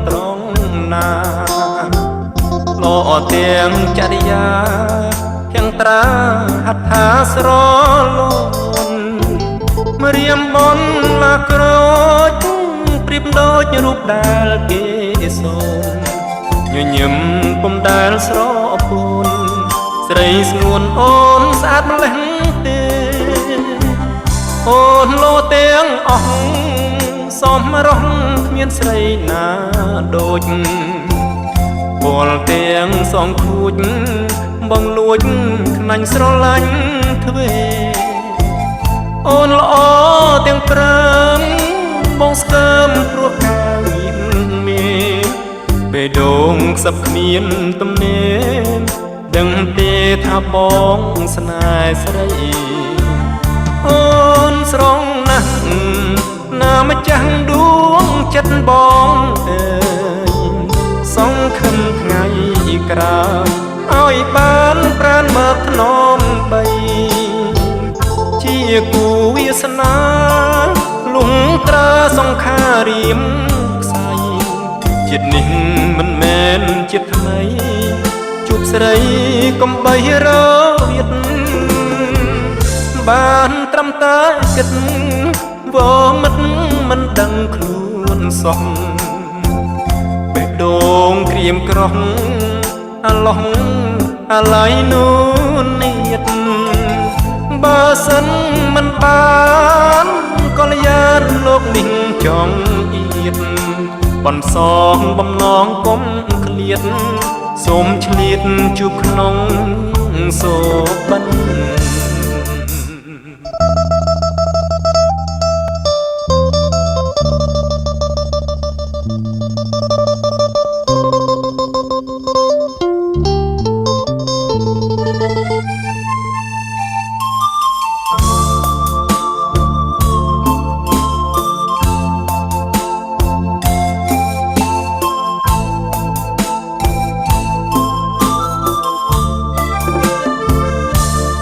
ត្រង់ណាលោទាំងចរិយាទាំងត្រាហត្ថាស្រលូនមរៀមបនឡាក្រូចប្រៀបដូចរូបដែលគេសូនញញឹមពុំដែលស្រពូនស្រីស្ងួនអូនស្អាតម្លេះទេអូនលោទាំងអស់សមរស់គ្មានស្រីណាដូចពលទាំងសងខូចបងលួចខ្នាញ់ស្រឡាញ់ទ្វេអូនល្អទាំងព្រឹងបងស្កើមព្រោះកាយមានពេលដងខ្សឹបគ្មានទំនេរដឹងទេថាបងស្នេហ៍ស្រីអូនស្រងណាស់ណាម្ចាស់ដួងចិត្តបងអើយសង្ឃឹមថ្ងៃក្រោយឲ្យបានប្រានមកធ្នមបីជាគូវាសនាលំត្រាសង្ខារៀមខ្សែជាតិនេះមិនមែនជាតិថ្មីជួបស្រីកំបីរវិតបានត្រឹមតែគិតវមិតមិនដឹងខ្លួនសោះបេះដូងក្រៀមក្រោះអាឡោះអាឡៃនូនទៀតបើសិនមិនបានក៏លយានលោកនេះចង់អៀតបន្សងបំណងកុំឃ្លាតសូមឆ្លៀតជួបក្នុងសូបិន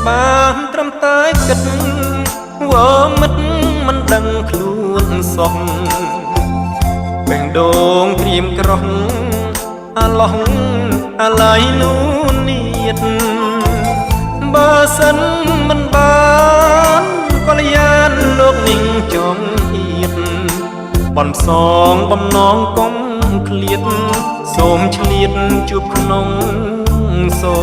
បានត្រឹមតែគិតវមិតមិនដឹងខ្លួនសោះបេះដូងក្រៀមក្រោះអាឡោះអាឡៃនូនទៀតបើសិនមិនបានក៏លយានលោកនេះចង់អៀតបន្សងបំណងកុំឃ្លាតសូមឆ្លៀតជួបក្នុងសូ